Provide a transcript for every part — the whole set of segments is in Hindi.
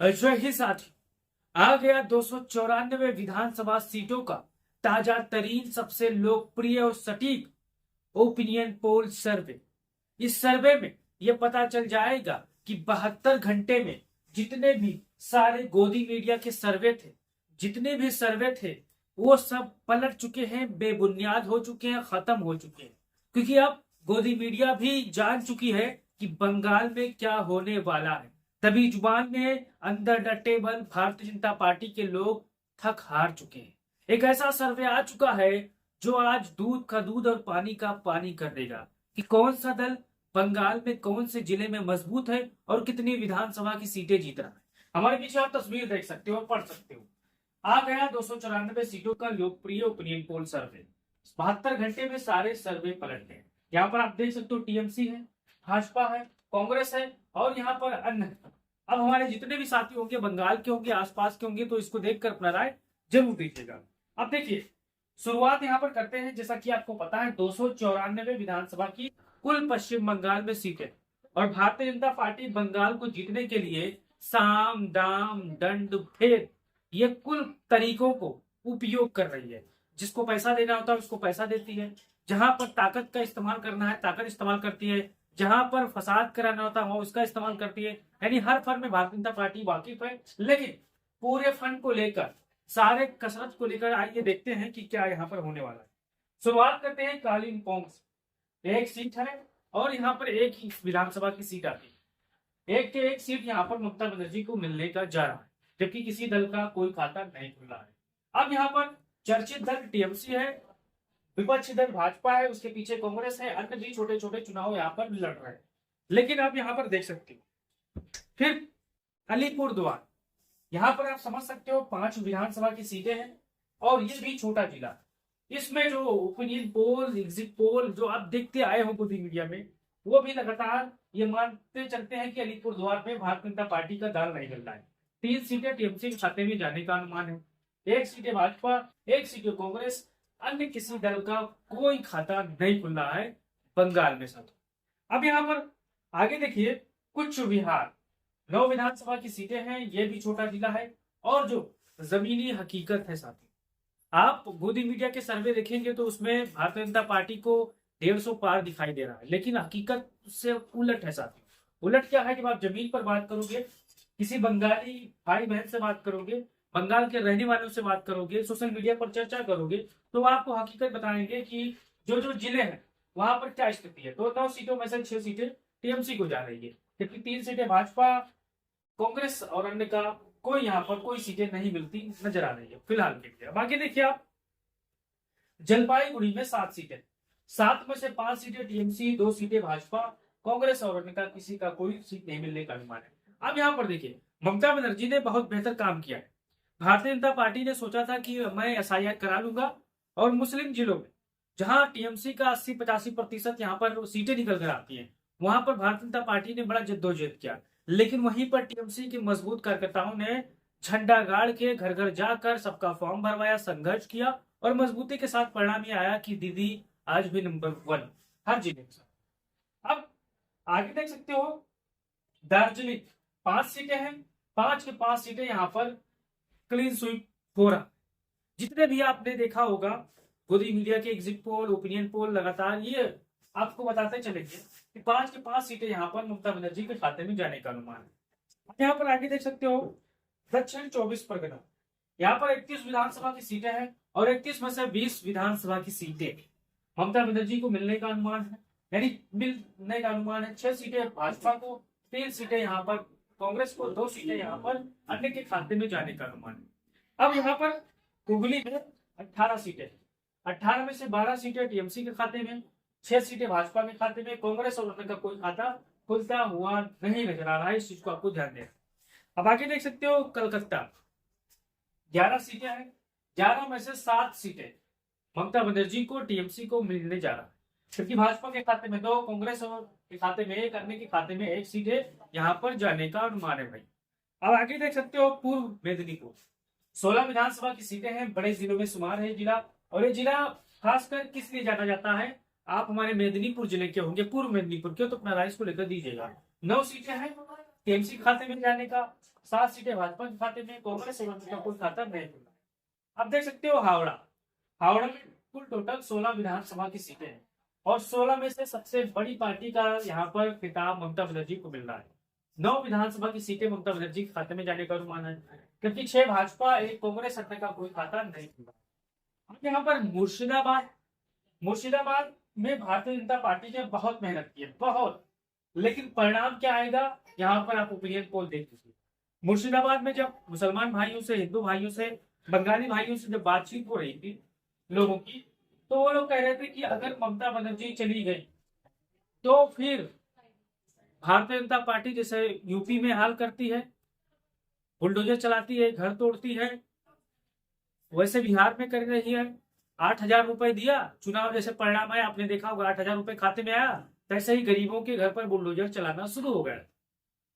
जय ही साथी। आ गया 294 विधानसभा सीटों का ताजा तरीन सबसे लोकप्रिय और सटीक ओपिनियन पोल सर्वे। इस सर्वे में यह पता चल जाएगा कि 72 घंटे में जितने भी सारे गोदी मीडिया के सर्वे थे, जितने भी सर्वे थे, वो सब पलट चुके हैं, बेबुनियाद हो चुके हैं, खत्म हो चुके हैं। क्योंकि अब गोदी मीडिया भी जान चुकी है कि बंगाल में क्या होने वाला है। तभी जुबान में अंदर the table Bharatiya Janata party के लोग थक हार चुके हैं। एक ऐसा सर्वे आ चुका है जो आज दूध का दूध और पानी का पानी कर देगा कि कौन सा दल बंगाल में कौन से जिले में मजबूत है और कितनी विधानसभा की सीटें जीत रहा है। हमारे पीछे आप तस्वीर देख सकते हो और पढ़ सकते हो। आ गया 294 सीटों का लोकप्रिय ओपिनियन पोल सर्वे। 72 घंटे में सारे सर्वे पलट गए। यहाँ पर आप देख सकते हो टीएमसी है, भाजपा है, कांग्रेस है और यहाँ पर अन्य है। अब हमारे जितने भी साथी होंगे बंगाल के होंगे, आसपास के होंगे, तो इसको देखकर अपना राय जरूर दीजिएगा। अब देखिए, शुरुआत यहाँ पर करते हैं। जैसा कि आपको पता है 294 विधानसभा की कुल पश्चिम बंगाल में सीटें और भारतीय जनता पार्टी बंगाल को जीतने के लिए साम दाम दंड भेद ये कुल तरीकों को उपयोग कर रही है। जिसको पैसा देना होता है उसको पैसा देती है, जहां पर ताकत का इस्तेमाल करना है ताकत इस्तेमाल करती है, जहां पर फसाद कराना होता है उसका इस्तेमाल करती है। यानी हर फंड में भारतीय जनता पार्टी वाकिफ है। लेकिन पूरे फंड को लेकर, सारे कसरत को लेकर आइए देखते हैं कि क्या यहाँ पर होने वाला है। शुरुआत करते हैं कालिम्पोंग से। एक सीट है और यहाँ पर एक ही विधानसभा की सीट आती है। एक के एक सीट यहाँ पर ममता बनर्जी को मिलने का जा रहा है, जबकि किसी दल का कोई खाता नहीं खुल रहा है। अब यहाँ पर चर्चित दल टीएमसी है, विपक्षी दल भाजपा है, उसके पीछे कांग्रेस है, अन्य भी छोटे छोटे चुनाव यहाँ पर लड़ रहे हैं। लेकिन आप यहाँ पर देख सकते हो फिर अलीपुर द्वार, यहाँ पर आप समझ सकते हो 5 विधानसभा की सीटें हैं और ये भी छोटा जिला। इसमें जो ओपिनियन पोल, एग्जिट पोल जो आप देखते आए हो गोदी मीडिया में, वो भी लगातार ये मानते चलते हैं कि अलीपुर द्वार में भारतीय जनता पार्टी का दाल नहीं चल रहा है। 3 सीटें टीएमसी के खाते में जाने का अनुमान है, 1 सीटें भाजपा, 1 सीटें कांग्रेस, अन्य किसी दल का कोई खाता नहीं खुल रहा है बंगाल में साथ। अब यहाँ पर आगे देखिए, कुछ बिहार 9 विधानसभा की सीटें हैं, ये भी छोटा जिला है। और जो जमीनी हकीकत है साथी, आप गोदी मीडिया के सर्वे देखेंगे तो उसमें भारतीय जनता पार्टी को 150 पार दिखाई दे रहा है, लेकिन हकीकत से उलट है साथी। उलट क्या है, जब आप जमीन पर बात करोगे, किसी बंगाली भाई बहन से बात करोगे, बंगाल के रहने वालों से बात करोगे, सोशल मीडिया पर चर्चा करोगे, तो आपको हकीकत बताएंगे कि जो जो जिले हैं वहां पर क्या स्थिति है। तो 9 सीटों में से 6 सीटें टीएमसी को जा रही है, जबकि 3 सीटें भाजपा, कांग्रेस और अन्य का कोई यहाँ पर कोई सीटें नहीं मिलती नजर आ रही है फिलहाल के लिए। अब आगे देखिए आप, जलपाईगुड़ी में 7 सीटें, 7 में से 5 सीटें टीएमसी, 2 सीटें भाजपा, कांग्रेस और अन्य का किसी का कोई सीट नहीं मिलने का अनुमान है। अब यहाँ पर देखिए, ममता बनर्जी ने बहुत बेहतर काम किया है। भारतीय जनता पार्टी ने सोचा था कि मैं एसआईआर करा लूंगा और मुस्लिम जिलों में जहां टीएमसी का 80-85% यहाँ पर सीटें निकल कर आती हैं, वहां पर भारतीय जनता पार्टी ने बड़ा जद्दोजहद किया। लेकिन वहीं पर टीएमसी के मजबूत कार्यकर्ताओं ने झंडा गाड़ के घर घर जाकर सबका फॉर्म भरवाया, संघर्ष किया और मजबूती के साथ परिणाम ये आया कि दीदी आज भी नंबर 1 हर जिले के साथ। अब आगे देख सकते हो, दार्जिलिंग 5 सीटें हैं, 5 के 5 सीटें यहाँ पर क्लीन स्वीप हो रहा। जितने भी आपने देखा होगा गोदी मीडिया के एग्जिट पोल, ओपिनियन पोल, लगातार ये आपको बताते चलेंगे कि 5 के 5 सीटें यहाँ पर ममता बनर्जी के खाते में जाने का अनुमान है। यहाँ पर आगे देख सकते हो, दक्षिण 24 परगना, यहाँ पर 31 विधानसभा की सीटें हैं और 31 में से 20 विधानसभा की सीटें ममता बनर्जी को मिलने का अनुमान है। यानी मिलने का अनुमान है 6 सीटें भाजपा को, 3 सीटें यहाँ पर कांग्रेस को, 2 सीटें यहाँ पर अन्य के खाते में जाने का अनुमान है। अब यहाँ पर हुगली में 18 सीटें, 18 में से 12 सीटें टीएमसी के खाते में, 6 सीटें भाजपा के खाते में, कांग्रेस और अन्य का कोई खाता खुलता हुआ नहीं नजर आ रहा है। इस चीज को आपको ध्यान देना। अब आगे देख सकते हो, कलकत्ता 11 सीटें हैं, 11 में से 7 सीटें ममता बनर्जी को, टीएमसी को मिलने जा रहा है, क्योंकि भाजपा के खाते में 2, कांग्रेस और के खाते में 1, अन्य के खाते में 1 सीटें यहाँ पर जाने का अनुमान है भाई। अब आगे देख सकते हो, पूर्व मेदिनीपुर 16 विधानसभा की सीटें हैं, बड़े जिलों में शुमार है जिला। और ये जिला खासकर किस लिए जाना जाता है, आप हमारे मेदिनीपुर जिले के होंगे, पूर्व मेदिनीपुर के, तो अपना राय को लेकर दीजिएगा। 9 सीटें हैं टीएमसी खाते में जाने का, 7 सीटें भाजपा के खाते में, कांग्रेस और का कोई खाता नहीं खुला। अब देख सकते हो हावड़ा में कुल टोटल 16 विधानसभा की सीटें हैं और 16 में से सबसे बड़ी पार्टी का यहाँ पर खिताब ममता बनर्जी को मिल रहा है। 9 विधानसभा की सीटें ममता बनर्जी के खाते में जाने का अनुमान है, क्योंकि 6 भाजपा, 1 कांग्रेस अन्य का कोई खाता नहीं खुला। अब यहाँ पर मुर्शिदाबाद में भारतीय जनता पार्टी ने बहुत मेहनत की है, बहुत, लेकिन परिणाम क्या आएगा यहाँ पर आप ओपिनियन पोल देख लीजिए। मुर्शिदाबाद में जब मुसलमान भाइयों से, हिंदू भाइयों से, बंगाली भाइयों से जब बातचीत हो रही थी लोगों की, तो वो लोग कह रहे थे कि अगर ममता बनर्जी चली गई तो फिर भारतीय जनता पार्टी जैसे यूपी में हाल करती है, बुलडोजर चलाती है, घर तोड़ती है, वैसे बिहार में कर रही है। 8,000 रुपए दिया, चुनाव जैसे परिणाम आया, आपने देखा होगा 8,000 रुपए खाते में आया, तैसे ही गरीबों के घर पर बुलडोजर चलाना शुरू हो गया।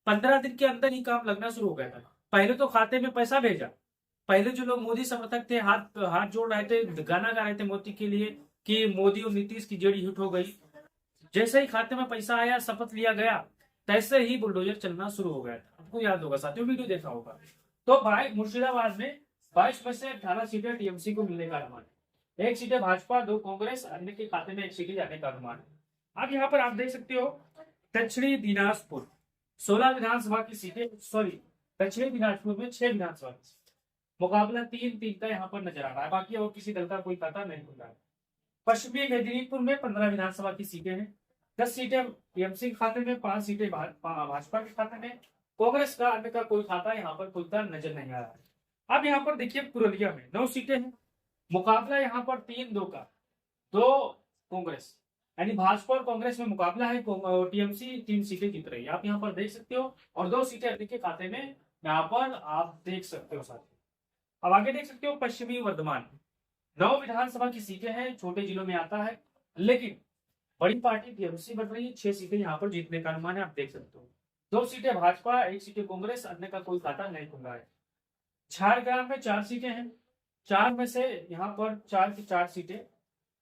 15 दिन के अंदर ही काम लगना शुरू हो गया था। पहले तो खाते में पैसा भेजा, पहले जो लोग मोदी समर्थक थे हाथ जोड़ रहे थे, गाना गा रहे थे मोदी के लिए कि मोदी और नीतीश की जड़ी हिट हो गई। जैसे ही खाते में पैसा आया, शपथ लिया गया, तैसे ही बुलडोजर चलना शुरू हो गया था। आपको याद होगा साथियों, वीडियो देखा होगा। तो भाई मुर्शिदाबाद में 22 में से 18 सीटें टीएमसी को मिलने का अनुमान है, 1 सीटें भाजपा, 2 कांग्रेस, अन्य के खाते में 1 सीटें जाने का अनुमान है। अब यहाँ पर आप देख सकते हो दक्षिणी दिनाजपुर 16 विधानसभा की सीटें, सॉरी दक्षिणी दिनाजपुर में 6 विधानसभा की मुकाबला 3-3 का यहाँ पर नजर आ रहा है। बाकी और किसी दल का कोई खाता नहीं खुल रहा है। पश्चिमी मेदिनीपुर में 15 विधानसभा की सीटें हैं, 10 सीटें टीएमसी के खाते में, 5 सीटें भाजपा के खाते में, कांग्रेस का अन्य का कोई खाता यहाँ पर खुलता नजर नहीं आ रहा है। अब यहाँ पर देखिए पुरुलिया में 9 सीटें हैं, मुकाबला यहाँ पर 3-2 का, 2 कांग्रेस, यानी भाजपा और कांग्रेस में मुकाबला है। टीएमसी 3 सीटें जीत रही है, आप यहाँ पर देख सकते हो, और 2 सीटें अन्य के खाते में यहाँ पर आप देख सकते हो साथियों। अब आगे देख सकते हो पश्चिमी वर्धमान 9 विधानसभा की सीटें हैं, छोटे जिलों में आता है, लेकिन बड़ी पार्टी टीएमसी बढ़ रही है, 6 सीटें यहाँ पर जीतने का अनुमान है, आप देख सकते हो। 2 सीटें भाजपा, 1 सीटें कांग्रेस, अन्य का कोई खाता नहीं खुल रहा है। झारग्राम में 4 सीटें हैं, 4 में से यहाँ पर 4 की 4 सीटें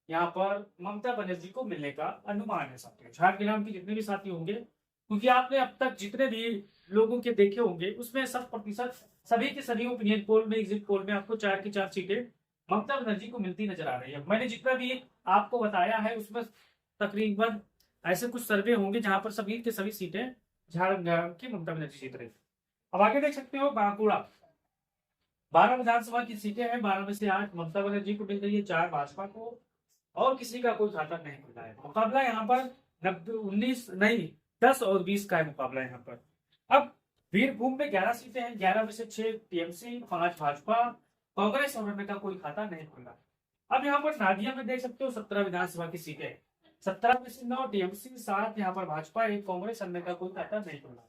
यहाँ पर ममता बनर्जी को मिलने का अनुमान है साथियों। झारग्राम के जितने भी साथी होंगे, क्योंकि आपने अब तक जितने भी लोगों के देखे होंगे, उसमें 100% सभी के सभी ओपिनियन पोल में, एग्जिट पोल में आपको 4 की 4 सीटें ममता बनर्जी को मिलती नजर आ रही है। मैंने जितना भी आपको बताया है उसमें तकरीबन ऐसे कुछ सर्वे होंगे जहां पर सभी के सभी सीटें झारग्राम की ममता बनर्जी जीत रही है। अब आगे देख सकते हो बांकुड़ा 12 विधानसभा की सीटें हैं, 12 में से 8 ममता बनर्जी को मिल रही है, 4 भाजपा को, और किसी का कोई खाता नहीं खुला है। मुकाबला यहाँ पर 10 और 20 का है मुकाबला यहाँ पर। अब वीरभूम में 11 सीटें हैं, 11 में से 6 टीएमसी, 5 भाजपा, कांग्रेस और अन्य का कोई खाता नहीं खुला। अब यहाँ पर नादिया में देख सकते हो 17 विधानसभा की सीटें, 17 में से 9 टीएमसी, 7 यहाँ पर भाजपा, 1 कांग्रेस, अन्य का कोई खाता नहीं खुला।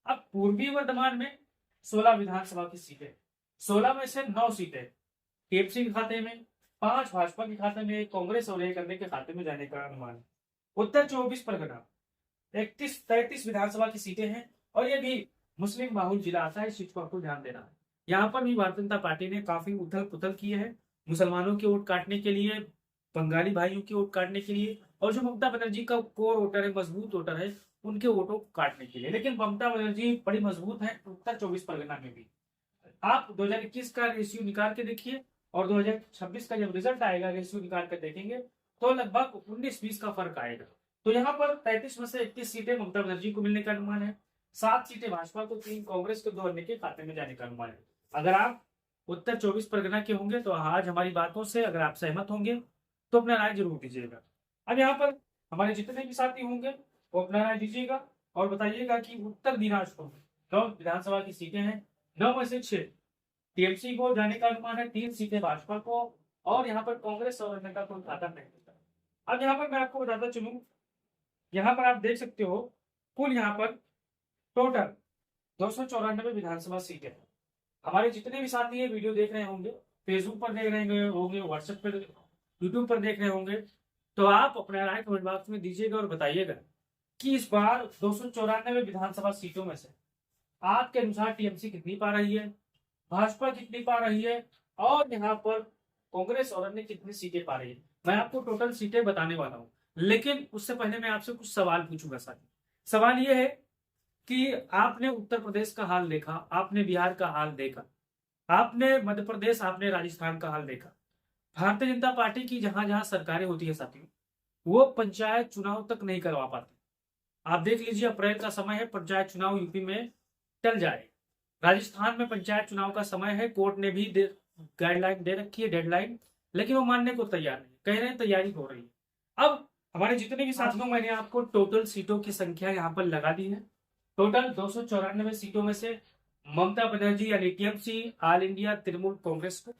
अब पूर्वी वर्धमान में 16 विधानसभा की सीटें, 16 में से 9 सीटें टीएमसी के खाते में, 5 भाजपा के खाते में, 1 कांग्रेस और 1 अन्य के खाते में जाने का अनुमान। उत्तर 24 परगना 33 विधानसभा की सीटें हैं, और ये भी मुस्लिम बाहुल जिला आता है, इस चीज को आपको ध्यान देना है। यहाँ पर भी भारतीय जनता पार्टी ने काफी उथल पुथल किए हैं, मुसलमानों के वोट काटने के लिए, बंगाली भाइयों के वोट काटने के लिए, और जो ममता बनर्जी का कोर वोटर है, मजबूत वोटर है, उनके वोटों को काटने के लिए। लेकिन ममता बनर्जी बड़ी मजबूत है उत्तर 24 परगना में भी। आप 2021 का रेशियो निकाल के देखिए, और 2026 का जब रिजल्ट आएगा रेशियो निकाल कर देखेंगे, तो लगभग 19-20 का फर्क आएगा। तो यहाँ पर 33 में से 31 सीटें ममता बनर्जी को मिलने का अनुमान है, 7 सीटें भाजपा को, 3 कांग्रेस को, 2 अन्य के खाते में जाने का अनुमान है। अगर आप उत्तर 24 परगना के होंगे तो आज हमारी बातों से अगर आप सहमत होंगे तो अपना राय जरूर दीजिएगा। अब यहाँ पर हमारे जितने भी साथी होंगे वो अपना राय दीजिएगा और बताइएगा कि उत्तर दिनाजपुर 9 विधानसभा की सीटें हैं, 9 में से 6 टीएमसी को जाने का अनुमान है, 3 सीटें भाजपा को, और यहाँ पर कांग्रेस और अन्य का कोई खाता नहीं होता। अब यहाँ पर मैं आपको बताता चलूं, यहाँ पर आप देख सकते हो कुल यहाँ पर टोटल 294 विधानसभा सीटें हैं। हमारे जितने भी साथी ये वीडियो देख रहे होंगे, फेसबुक पर देख रहे होंगे, व्हाट्सएप पर, यूट्यूब पर देख रहे होंगे, तो आप अपना राय कमेंट बॉक्स में दीजिएगा और बताइएगा कि इस बार 294 विधानसभा सीटों में से आपके अनुसार टीएमसी कितनी पा रही है, भाजपा कितनी पा रही है, और यहाँ पर कांग्रेस और अन्य कितनी सीटें पा रही है। मैं आपको टोटल सीटें बताने वाला हूँ, लेकिन उससे पहले मैं आपसे कुछ सवाल पूछूंगा साथी। सवाल ये है कि आपने उत्तर प्रदेश का हाल देखा, आपने बिहार का हाल देखा, आपने मध्य प्रदेश, आपने राजस्थान का हाल देखा। भारतीय जनता पार्टी की जहां जहां सरकारें होती है साथियों, वो पंचायत चुनाव तक नहीं करवा पाते। आप देख लीजिए, अप्रैल का समय है, पंचायत चुनाव यूपी में टल जाए। राजस्थान में पंचायत चुनाव का समय है, कोर्ट ने भी गाइडलाइन दे रखी है, डेडलाइन, लेकिन वो मानने को तैयार नहीं, कह रहे हैं तैयारी हो रही है। अब हमारे जितने भी साथियों, मैंने आपको टोटल सीटों की संख्या यहाँ पर लगा दी है। टोटल 294 सीटों में से ममता बनर्जी यानी TMC, all India Trinamool Congress को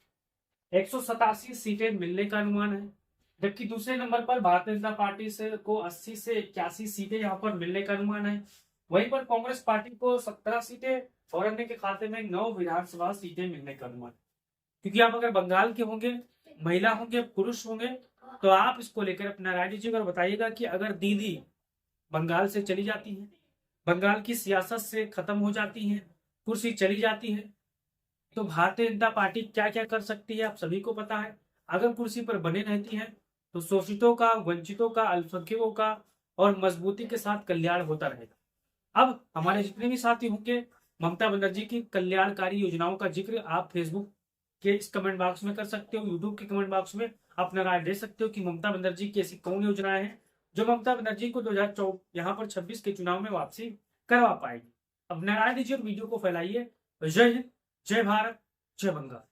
187 सीटें मिलने का अनुमान है। जबकि दूसरे नंबर पर भारतीय जनता पार्टी से को 80 से 81 सीटें यहाँ पर मिलने का अनुमान है। वहीं पर कांग्रेस पार्टी को 17 सीटें और अन्य के खाते में 9 विधानसभा सीटें मिलने का अनुमान है। क्योंकि आप अगर बंगाल के होंगे, महिला होंगे, पुरुष होंगे, तो आप इसको लेकर अपना राय दीजिएगा और बताइएगा कि अगर दीदी बंगाल से चली जाती है, बंगाल की सियासत से खत्म हो जाती है, कुर्सी चली जाती है, तो भारतीय जनता पार्टी क्या क्या कर सकती है आप सभी को पता है। अगर कुर्सी पर बने रहती है तो शोषितों का, वंचितों का, अल्पसंख्यकों का और मजबूती के साथ कल्याण होता रहेगा। अब हमारे जितने भी साथी होंगे, ममता बनर्जी की कल्याणकारी योजनाओं का जिक्र आप फेसबुक के इस कमेंट बॉक्स में कर सकते हो, यूट्यूब के कमेंट बॉक्स में अपना राय दे सकते हो कि ममता बनर्जी की ऐसी कौन योजनाएं हैं जो ममता बनर्जी को 2024 यहाँ पर 26 के चुनाव में वापसी करवा पाएगी। अपना राय दीजिए और वीडियो को फैलाइए। जय हिंद, जय भारत, जय बंगाल।